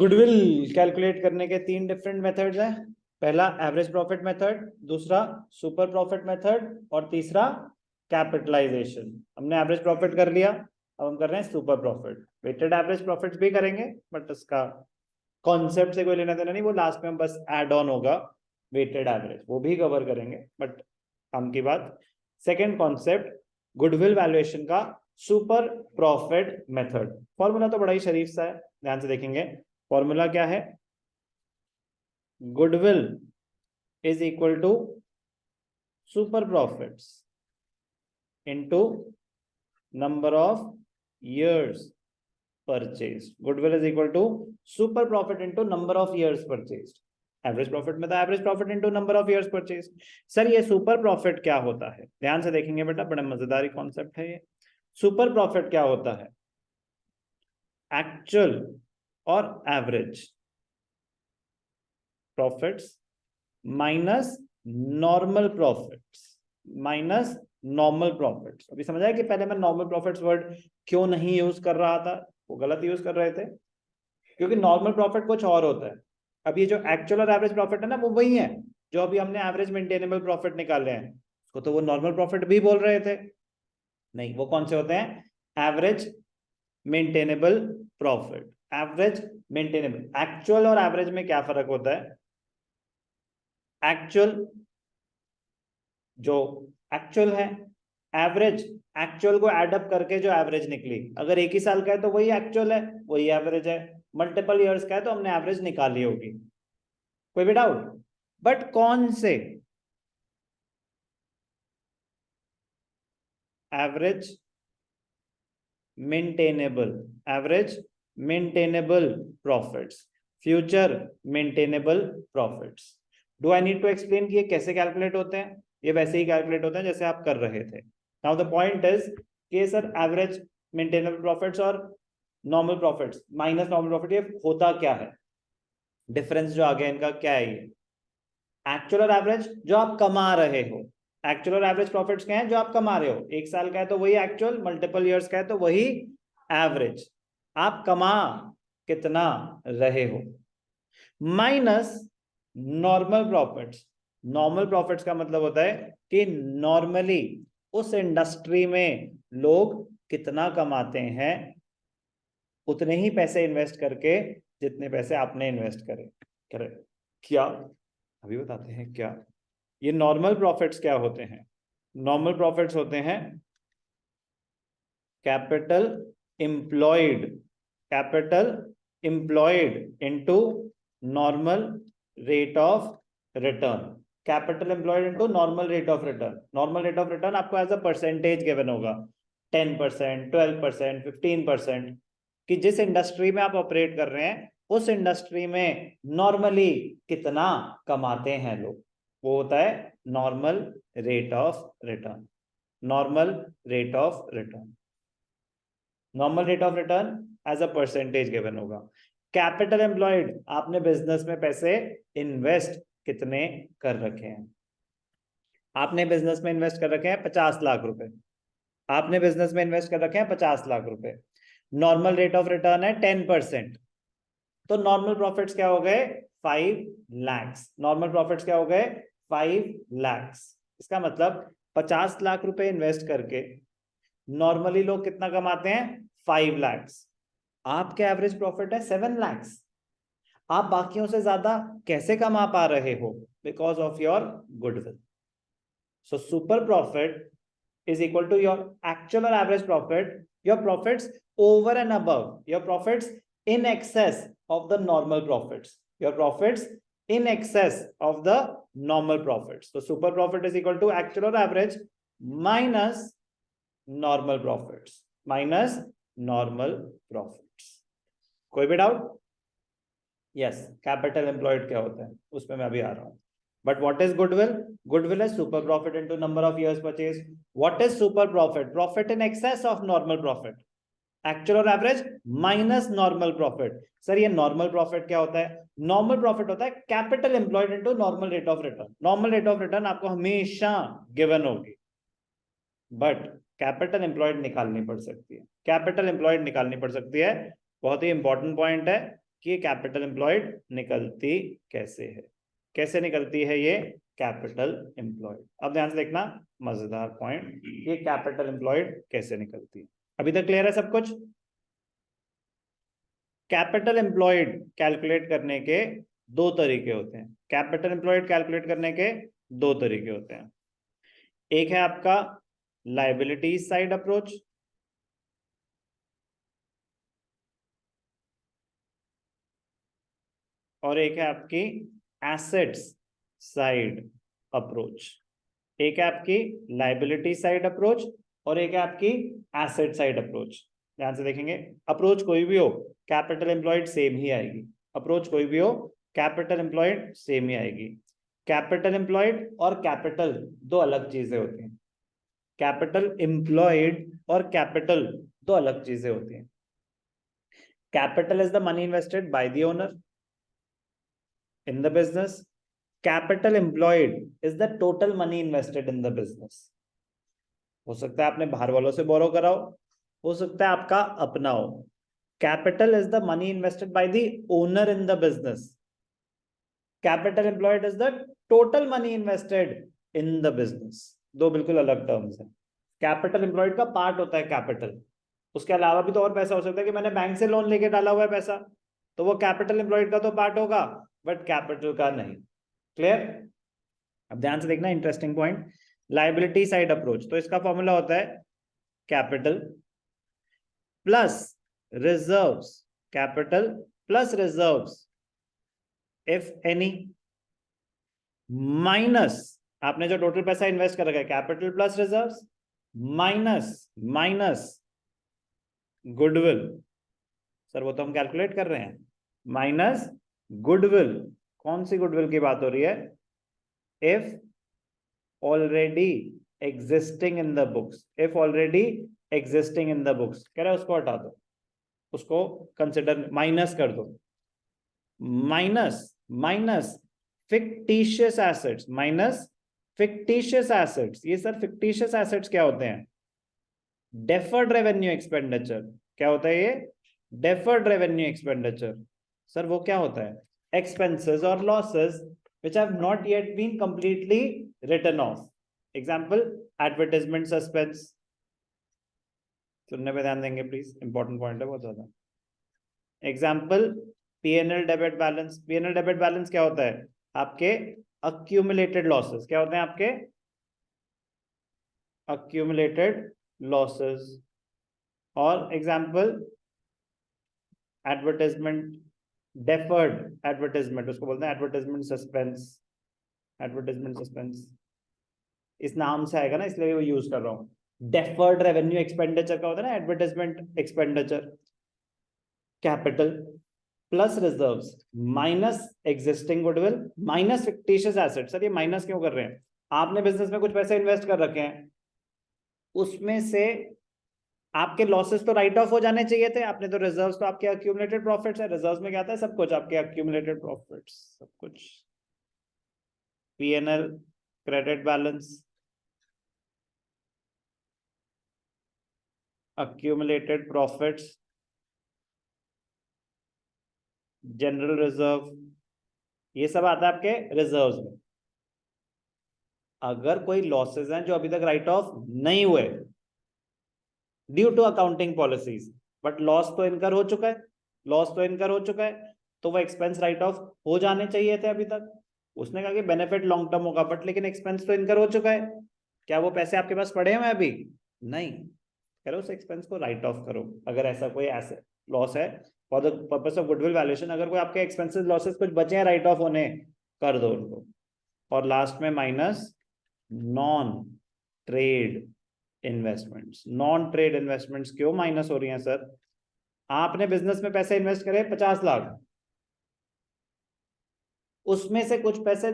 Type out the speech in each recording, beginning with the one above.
Goodwill calculate करने के तीन डिफरेंट मेथड्स हैं। पहला एवरेज प्रॉफिट मेथड, दूसरा सुपर प्रॉफिट मेथड और तीसरा कैपिटलाइजेशन। हमने एवरेज प्रॉफिट कर लिया, अब हम कर रहे हैं super profit. Weighted average profit भी करेंगे बट उसका कॉन्सेप्ट से कोई लेना देना नहीं, वो लास्ट में बस ऐड ऑन होगा। वेटेड एवरेज वो भी कवर करेंगे बट काम की बात। सेकेंड कॉन्सेप्ट गुडविल वैल्यूएशन का सुपर प्रॉफिट मेथड। फॉर्मूला तो बड़ा ही शरीफ सा है, ध्यान से देखेंगे। फॉर्मूला क्या है? Goodwill is equal to super profits into number of years purchased. Goodwill is equal to super profit into number of years purchased. Average profit में तो average profit into number of years purchase. Sir ये super profit क्या होता है? ध्यान से देखेंगे बेटा, बड़ा मजेदारी कॉन्सेप्ट है ये। सुपर प्रॉफिट क्या होता है? एक्चुअल और average profits minus normal profits minus normal profits. अभी समझ आया कि पहले मैं नॉर्मल प्रॉफिट्स वर्ड क्यों नहीं यूज कर रहा था, वो गलत यूज कर रहे थे, क्योंकि नॉर्मल प्रॉफिट कुछ और होता है। अब ये जो एक्चुअल और एवरेज प्रॉफिट है ना, वो वही है जो अभी हमने एवरेज मेंटेनेबल प्रॉफिट निकाले हैं, उसको तो वो नॉर्मल प्रॉफिट भी बोल रहे थे। नहीं, वो कौन से होते हैं? Average maintainable profit. Average maintainable, actual और एवरेज में क्या फर्क होता है? एक्चुअल जो एक्चुअल है, एवरेज एक्चुअल को एडअप करके जो एवरेज निकली, अगर एक ही साल का है तो वही एक्चुअल है, वही एवरेज है। मल्टीपल इयर्स का है तो हमने एवरेज निकाली होगी। कोई भी डाउट? बट कौन से? Average maintainable, average maintainable profits, future maintainable profits. Do I need to explain कि ये कैसे कैलकुलेट होते हैं? ये वैसे ही कैलकुलेट होते हैं जैसे आप कर रहे थे। नाउ द पॉइंट इज कि सर एवरेज मेंटेनेबल प्रॉफिट्स और normal profits minus normal profit, ये होता क्या है? डिफरेंस जो आ गया इनका क्या है? ये एक्चुअल और एवरेज जो आप कमा रहे हो। एक्चुअल और एवरेज प्रॉफिट्स क्या है? जो आप कमा रहे हो। एक साल का है तो वही एक्चुअल, मल्टीपल इयर्स का है तो वही एवरेज। आप कमा कितना रहे हो। Minus normal profits. Normal profits का मतलब होता है कि नॉर्मली उस इंडस्ट्री में लोग कितना कमाते हैं, उतने ही पैसे इन्वेस्ट करके जितने पैसे आपने इन्वेस्ट करे क्या? अभी बताते हैं क्या ये नॉर्मल प्रॉफिट्स क्या होते हैं। नॉर्मल प्रॉफिट्स होते हैं capital employed, capital employed into normal rate of return. Capital employed into normal rate of return. Normal rate of return आपको एज अ परसेंटेज गिवन होगा, 10%, 12%, 15%, कि जिस इंडस्ट्री में आप ऑपरेट कर रहे हैं उस इंडस्ट्री में नॉर्मली कितना कमाते हैं लोग, वो होता है normal rate of return. Normal rate of return, normal rate of return as a percentage given होगा। कैपिटल एम्प्लॉयड, आपने बिजनेस में पैसे इन्वेस्ट कितने कर रखे हैं। आपने बिजनेस में इन्वेस्ट कर रखे हैं 50 लाख रुपए, आपने बिजनेस में इन्वेस्ट कर रखे हैं 50 लाख रुपए। नॉर्मल रेट ऑफ रिटर्न है 10%, तो नॉर्मल प्रॉफिट्स क्या हो गए? 5 lakhs। नॉर्मल प्रॉफिट्स क्या हो गए? 5 lakhs। इसका मतलब 50 लाख रुपए इन्वेस्ट करके नॉर्मली लोग कितना कमाते हैं? 5 lakhs। आपके एवरेज प्रॉफिट है 7 lakhs। आप बाकियों से ज्यादा कैसे कमा पा रहे हो? Because of your goodwill. So super profit is equal to your actual or average profit, your profits over and above, your profits in excess of the normal profits, your profits in excess of the normal profits. So super profit is equal to actual or average minus normal profits, minus normal profits. कोई भी doubt? Yes, capital employed क्या होता है उसमें मैं अभी आ रहा हूं। But what is goodwill? Goodwill is super profit into number of years purchased. What is super profit? Profit in excess of normal profit. Actual और average minus normal profit. Sir ये normal profit क्या होता है? Normal profit होता है capital employed into normal rate of return. Normal rate of return आपको हमेशा given होगी, but capital employed निकालनी पड़ सकती है। Capital employed निकालनी पड़ सकती है, बहुत ही इंपॉर्टेंट पॉइंट है। कि ये कैपिटल एम्प्लॉयड निकलती कैसे है, कैसे निकलती है ये कैपिटल एम्प्लॉयड। अब ध्यान से देखना, मजेदार पॉइंट, ये कैपिटल एम्प्लॉयड कैसे निकलती है। अभी तक क्लियर है सब कुछ? कैपिटल एम्प्लॉयड कैलकुलेट करने के दो तरीके होते हैं। कैपिटल एम्प्लॉयड कैलकुलेट करने के दो तरीके होते हैं। एक है आपका लायबिलिटी साइड अप्रोच, और एक है आपकी एसेट्स साइड अप्रोच। एक है आपकी लायबिलिटी साइड अप्रोच और एक है आपकी एसेट साइड अप्रोच। ध्यान से देखेंगे, अप्रोच कोई भी हो कैपिटल एम्प्लॉयड सेम ही आएगी। अप्रोच कोई भी हो कैपिटल एम्प्लॉयड सेम ही आएगी। कैपिटल एम्प्लॉयड और कैपिटल दो अलग चीजें होती हैं। कैपिटल एम्प्लॉयड और कैपिटल दो अलग चीजें होती हैं। Capital is the money invested by the owner in the business. Capital employed is the total money invested in the business. हो सकता है आपने बाहर वालों से बोरो करा हो सकता है आपका अपना हो। Capital is the money invested by the owner in the business. Capital employed is the total money invested in the business. दो बिल्कुल अलग टर्म्स हैं। कैपिटल एम्प्लॉयड का पार्ट होता है कैपिटल, उसके अलावा भी तो और पैसा हो सकता है कि मैंने बैंक से लोन लेके डाला हुआ है पैसा, तो वो कैपिटल एम्प्लॉयड का तो पार्ट होगा बट कैपिटल का नहीं। क्लियर? अब ध्यान से देखना, interesting point, liability side approach. तो इसका फॉर्मूला होता है capital plus reserves, capital plus reserves if any, minus आपने जो टोटल पैसा इन्वेस्ट कर रखा है, capital plus reserves minus goodwill. Sir वो तो हम कैलकुलेट कर रहे हैं, माइनस गुडविल। कौन सी गुडविल की बात हो रही है? If already existing in the books, if already existing in the books कह रहा है उसको हटा दो, उसको कंसिडर माइनस कर दो। Minus fictitious assets, minus fictitious assets. ये सर फिक्टिशियस एसेट्स क्या होते हैं? Deferred revenue expenditure. क्या होता है ये? Deferred revenue expenditure. सर वो क्या होता है? एक्सपेंसेस और losses which have not yet been completely written off. Example, advertisement suspense. सुनने पे ध्यान देंगे प्लीज, इंपॉर्टेंट पॉइंट है बहुत ज्यादा। Example, PNL debit balance. PNL debit balance क्या होता है? आपके अक्यूमुलेटेड लॉसेस। क्या होते हैं आपके? Accumulated losses. और एग्जाम्पल, एडवर्टाइजमेंट डेफर्ड एडवर्टाइजमेंट, उसको बोलते हैं एडवर्टाइजमेंट सस्पेंस। एडवर्टाइजमेंट सस्पेंस इस नाम से आएगा ना, इसलिए वो यूज कर रहा हूं। डेफर्ड रेवेन्यू एक्सपेंडिचर का होता है ना advertisement expenditure. Capital plus reserves minus existing goodwill minus fictitious asset. Sir ये माइनस क्यों कर रहे हैं? आपने बिजनेस में कुछ पैसे इन्वेस्ट कर रखे हैं, उसमें से आपके लॉसेस तो राइट ऑफ हो जाने चाहिए थे, आपने तो रिजर्व्स तो आपके अक्यूमुलेटेड प्रॉफिट्स है। रिजर्व्स में क्या आता है? सब कुछ आपके अक्यूमुलेटेड प्रॉफिट्स, सब कुछ। PNL credit balance, accumulated profits, general reserve, ये सब आता है आपके रिजर्व्स में। अगर कोई लॉसेस हैं जो अभी तक राइट ऑफ नहीं हुए due to accounting policies, but loss तो इनकर हो चुका है, लॉस तो इनकर हो चुका है, तो वो एक्सपेंस राइट ऑफ हो जाने चाहिए थे अभी तक। उसने कहा कि बेनिफिट लॉन्ग टर्म होगा, बट लेकिन एक्सपेंस तो इनकर हो चुका है। क्या वो पैसे आपके पास पड़े हैं अभी? नहीं। करो उस एक्सपेंस को राइट ऑफ करो। अगर ऐसा कोई ऐसे लॉस है for the purpose of goodwill valuation, अगर कोई आपके एक्सपेंसेस लॉसेस कुछ बचे हैं राइट ऑफ होने, कर दो उनको। और लास्ट में minus non trade investments. Non trade investments क्यों माइनस हो रही हैं सर? आपने बिजनेस में पैसे इन्वेस्ट करे 50 लाख, उसमें से कुछ पैसे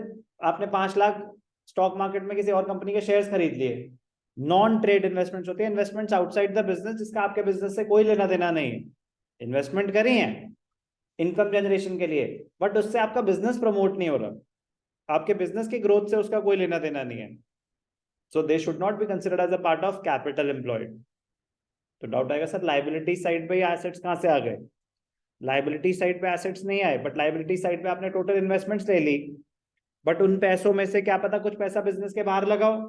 आपने 5 लाख स्टॉक मार्केट में किसी और कंपनी के शेयर्स खरीद लिए। नॉन ट्रेड इन्वेस्टमेंट्स होती है, इन्वेस्टमेंट्स आउटसाइड द बिजनेस, जिसका आपके बिजनेस से कोई लेना देना नहीं है। इन्वेस्टमेंट करी है इनकम जनरेशन के लिए, बट उससे आपका बिजनेस प्रमोट नहीं हो रहा, आपके बिजनेस की ग्रोथ से उसका कोई लेना देना नहीं है। So they should not be considered as a part of capital employed. तो डाउट आएगा सर लाइबिलिटी साइड पे ये एसेट्स कहां से आ गए? लाइबिलिटी साइड पे एसेट्स नहीं आए, बट लाइबिलिटी साइड पे आपने टोटल इन्वेस्टमेंट्स ले ली, बट उन पैसों में से क्या पता कुछ पैसा बिजनेस के बाहर लगाओ,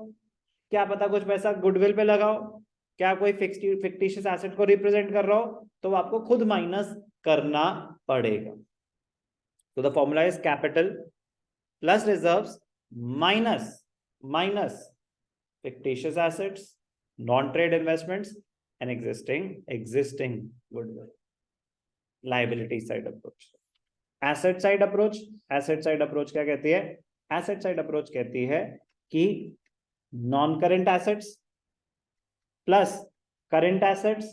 क्या पता कुछ पैसा गुडविल पे लगाओ, क्या कोई फिक्टिशियस एसेट को रिप्रेजेंट कर रहा हो, तो आपको खुद माइनस करना पड़ेगा। तो the formula is capital plus reserves minus fictitious assets, non-trade investments, and existing goodwill. Liability side approach. Asset side approach क्या कहती है? Asset side approach कहती है कि non-current assets plus current assets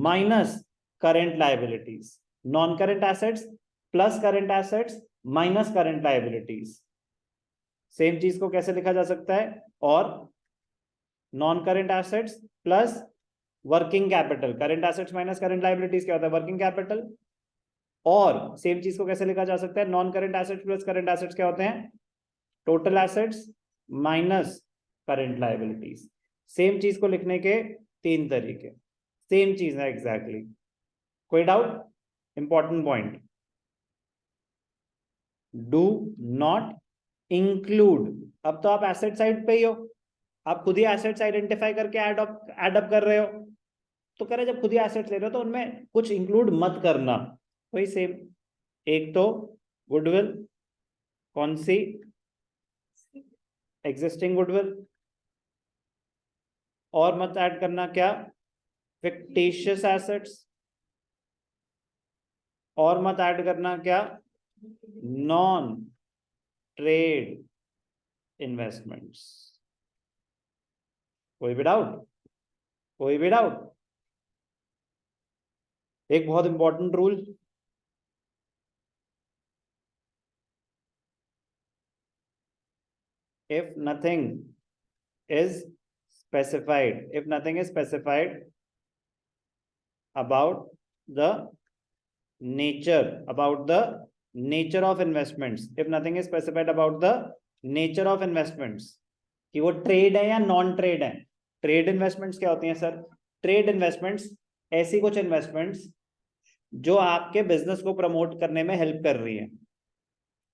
minus current liabilities. Non-current assets plus current assets minus current liabilities. Same चीज को कैसे लिखा जा सकता है? और non current assets plus working capital, current assets minus current liabilities क्या होता है? Working capital. और सेम चीज को कैसे लिखा जा सकता है? Non current assets plus current assets क्या होते हैं? Total assets minus current liabilities. Same चीज को लिखने के तीन तरीके, सेम चीज है एग्जैक्टली। कोई doubt? Important point, do not include. अब तो आप एसेट साइड पे ही हो, आप खुद ही एसेट्स आइडेंटिफाई करके एड अप कर रहे हो, तो कह रहे जब खुद ही एसेट्स ले रहे हो तो उनमें कुछ इंक्लूड मत करना। वही सेम, एक तो गुडविल, कौन सी? Existing goodwill. और मत ऐड करना क्या? Fictitious assets. और मत ऐड करना क्या? Non trade investments. कोई भी डाउट? कोई भी डाउट? एक बहुत important rule, if nothing is specified about the nature of investments, if nothing is specified about the nature of investments, कि वो ट्रेड है या नॉन ट्रेड है। ट्रेड इन्वेस्टमेंट्स क्या होती हैं सर? ट्रेड इन्वेस्टमेंट्स ऐसी कुछ इन्वेस्टमेंट्स जो आपके बिजनेस को प्रमोट करने में हेल्प कर रही है।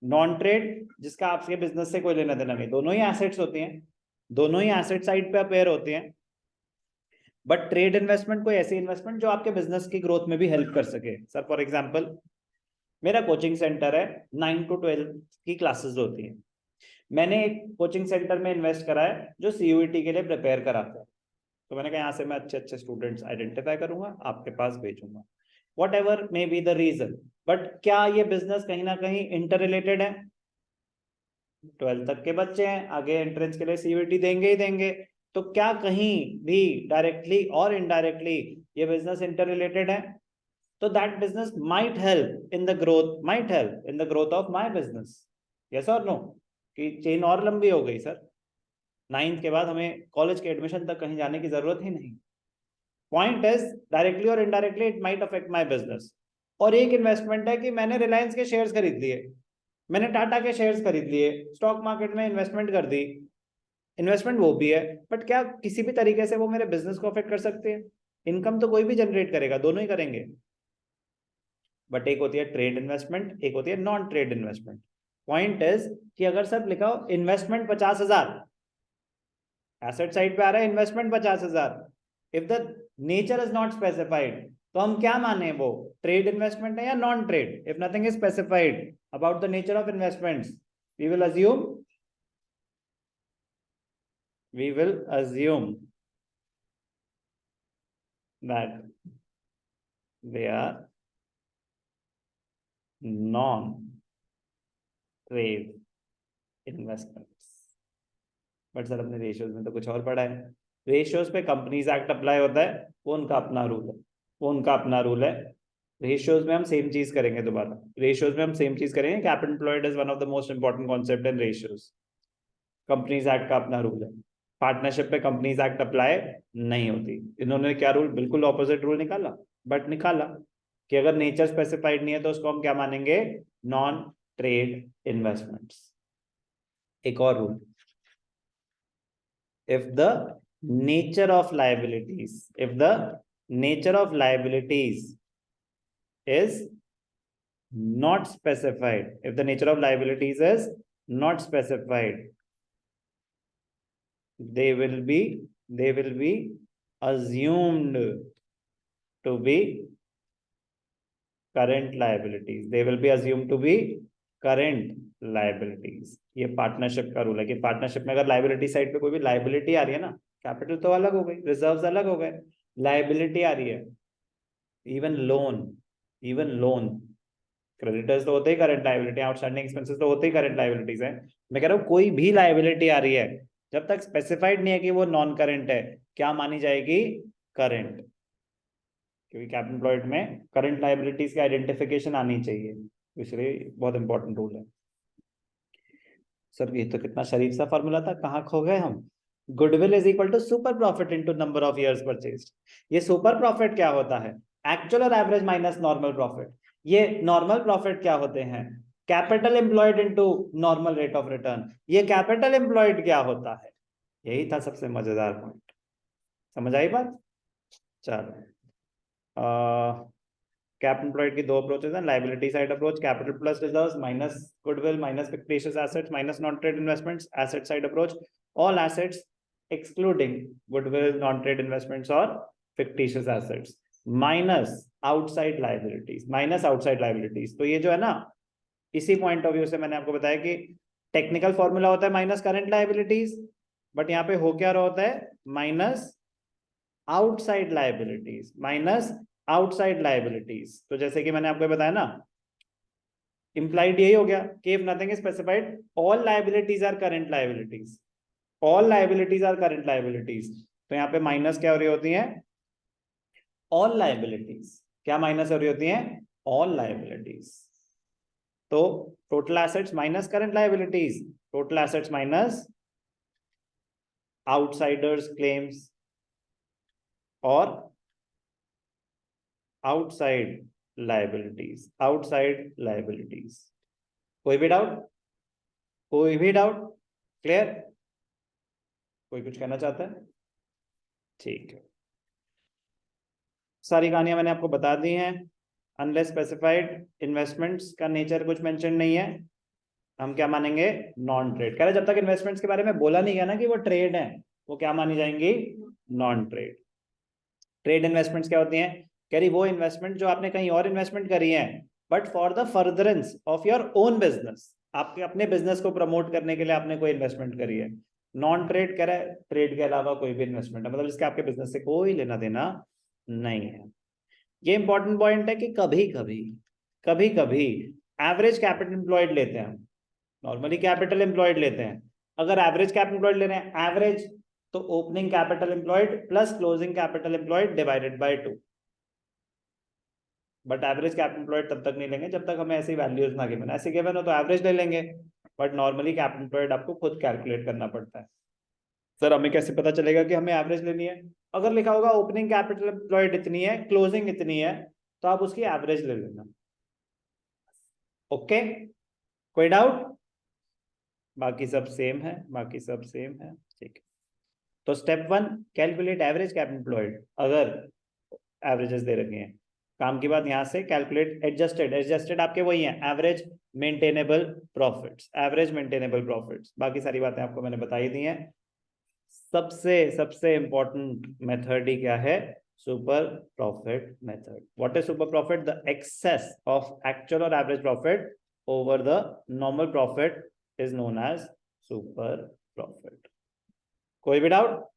नॉन ट्रेड जिसका आपके बिजनेस से कोई लेना देना नहीं, दोनों ही एसेट्स होती हैं, दोनों ही एसेट साइड पे अपेयर होती हैं। बट ट्रेड इन्वेस्टमेंट कोई ऐसी इन्वेस्टमेंट जो आपके बिजनेस की ग्रोथ में भी हेल्प कर सके। सर फॉर एग्जांपल मेरा कोचिंग सेंटर है, 9 to 12 की क्लासेस होती हैं, मैंने एक कोचिंग सेंटर में इन्वेस्ट करा है जो सीयूईटी के लिए प्रिपेयर कराता है। तो मैंने कहा यहाँ से मैं अच्छे स्टूडेंट्स आइडेंटिफाई करूंगा, आपके पास भेजूंगा, whatever may be the reason. But क्या ये बिजनेस कहीं ना कहीं इंटर रिलेटेड है? 12th तक के बच्चे हैं, आगे एंट्रेंस के लिए सीयूईटी देंगे ही देंगे, तो क्या कहीं भी डायरेक्टली और इनडायरेक्टली ये बिजनेस इंटर रिलेटेड है? तो that business might help in the growth of my business. Yes और नो? कि चेन और लंबी हो गई सर, 9th के बाद हमें कॉलेज के एडमिशन तक कहीं जाने की जरूरत ही नहीं। पॉइंट इज डायरेक्टली और indirectly it might affect my business. और एक इन्वेस्टमेंट है कि मैंने रिलायंस के शेयर्स खरीद लिए, मैंने टाटा के शेयर्स खरीद लिए, स्टॉक मार्केट में इन्वेस्टमेंट कर दी, इन्वेस्टमेंट वो भी है, बट क्या किसी भी तरीके से वो मेरे बिजनेस को अफेक्ट कर सकते हैं? इनकम तो कोई भी जनरेट करेगा, दोनों ही करेंगे, बट एक होती है ट्रेड इन्वेस्टमेंट, एक होती है non trade investment. Point is कि अगर सब लिखा हो इन्वेस्टमेंट 50,000, एसेट साइड पे आ रहा है investment 50,000, if the nature is not specified, तो हम क्या माने वो ट्रेड इन्वेस्टमेंट है या non trade? If nothing is specified about the nature of investments, we will assume that they are non-trade investments। But sir अपने रेशियोज में तो कुछ और पढ़ा है। रेशियोज पे कंपनीज एक्ट अप्लाई होता है, वो उनका अपना रूल है, रेशियोज में हम सेम चीज करेंगे। दोबारा रेशियोज में हम सेम चीज करेंगे। Capital employed is one of the most important concept in ratios. Companies act का अपना रूल है, पार्टनरशिप पे कंपनीज एक्ट अप्लाई नहीं होती। इन्होंने क्या रूल, बिल्कुल ऑपोजिट रूल निकाला, बट निकाला कि अगर नेचर स्पेसिफाइड नहीं है तो उसको हम क्या मानेंगे? Non trade investments. एक और rule, if the nature of liabilities is not specified, if the nature of liabilities is not specified, they will be assumed to be current liabilities. They will be assumed to be current liabilities. ये partnership का rule है कि partnership में अगर liability side पे कोई भी liability आ रही है ना, कैपिटल तो अलग हो गई, रिजर्व्स अलग हो गए, लाइबिलिटी आ रही है, इवन लोन क्रेडिटर्स तो होते ही करंट लाइबिलिटी, आउटस्टैंडिंग एक्सपेंसेस तो होते ही करंट लाइबिलिटीज है। मैं कह रहा हूँ कोई भी लाइबिलिटी आ रही है, जब तक स्पेसिफाइड नहीं है कि वो नॉन करंट है, क्या मानी जाएगी? करंट। क्योंकि कैपिटल एम्प्लॉयड में करंट लाइबिलिटीज की आइडेंटिफिकेशन आनी चाहिए, इसलिए बहुत इंपॉर्टेंट रूल है। सर ये तो कितना शरीफ सा फॉर्मूला था, कहाँ खो गए हम? Goodwill is equal to super profit into number of years purchased. ये सुपर प्रॉफिट क्या होता है? एक्चुअल और एवरेज माइनस नॉर्मल प्रॉफिट। ये नॉर्मल प्रॉफिट क्या होते हैं? Capital employed into normal rate of return. ये कैपिटल एम्प्लॉयड क्या होता है? यही था सबसे मजेदार पॉइंट। समझ आई बात? चलो, कैपिटल एम्प्लॉयड की दो अप्रोचेस हैं, liability side approach capital plus reserves minus goodwill minus fictitious assets minus non trade investments, asset side approach all assets excluding goodwill non trade investments और fictitious assets minus outside liabilities. तो ये जो है ना, इसी point of view से मैंने आपको बताया कि टेक्निकल फॉर्मूला होता है माइनस करंट लायबिलिटीज, बट यहाँ पे हो क्या रहा होता है? Minus outside liabilities. तो जैसे कि मैंने आपको बताया ना, इंप्लाइड यही हो गया कि if nothing is specified all liabilities are current liabilities, all liabilities are current liabilities. तो यहाँ पे माइनस क्या हो रही होती है? All liabilities. क्या माइनस हो रही होती है? All liabilities. तो total assets minus current liabilities, total assets minus outsiders claims और आउटसाइड लायबिलिटीज। कोई भी डाउट? क्लियर? कोई कुछ कहना चाहता है? ठीक है, सारी कहानियां मैंने आपको बता दी हैं। अनलेस स्पेसिफाइड इन्वेस्टमेंट्स का नेचर कुछ मेंशन नहीं है, हम क्या मानेंगे? Non trade. कह रहे जब तक इन्वेस्टमेंट्स के बारे में बोला नहीं गया ना कि वो ट्रेड है, वो क्या मानी जाएंगी? Non trade. ट्रेड इन्वेस्टमेंट्स क्या होती हैं? कह रही वो इन्वेस्टमेंट जो आपने कहीं और इन्वेस्टमेंट करी है, but for the furtherance of your own business, आपके अपने बिजनेस को प्रमोट करने के लिए आपने कोई इन्वेस्टमेंट करी है। नॉन ट्रेड कह रहा है ट्रेड के अलावा कोई भी इन्वेस्टमेंट है, मतलब जिसके आपके बिजनेस से कोई लेना देना नहीं है। ये इंपॉर्टेंट पॉइंट है कि कभी कभी एवरेज कैपिटल एम्प्लॉयड लेते हैं, नॉर्मली कैपिटल एम्प्लॉयड लेते हैं। अगर एवरेज कैपिटल एम्प्लॉयड ले रहे हैं, एवरेज तो opening capital employed plus closing capital employed divided by 2। But average capital employed तब तक नहीं लेंगे जब तक हमें ऐसी वैल्यूज ना गिवन, ऐसे गिवन हो तो एवरेज ले लेंगे, बट नॉर्मली कैपिटल एम्प्लॉयड आपको खुद कैलकुलेट करना पड़ता है। सर हमें कैसे पता चलेगा कि हमें एवरेज लेनी है? अगर लिखा होगा ओपनिंग कैपिटल एम्प्लॉयड इतनी है, क्लोजिंग इतनी है, तो आप उसकी एवरेज ले लेना। ओके, कोई डाउट? बाकी सब सेम है, ठीक है। तो step 1, calculate average capital employed. अगर एवरेजेस दे रखे हैं, काम की बात यहां से कैलकुलेट एडजस्टेड आपके वही हैं, एवरेज मेंटेनेबल प्रॉफिट्स। बाकी सारी बातें आपको मैंने बताई दी हैं। सबसे इंपॉर्टेंट मेथड ही क्या है? Super profit method. What is super profit? The excess of actual और average profit over the normal profit is known as super profit. कोई भी डाउट?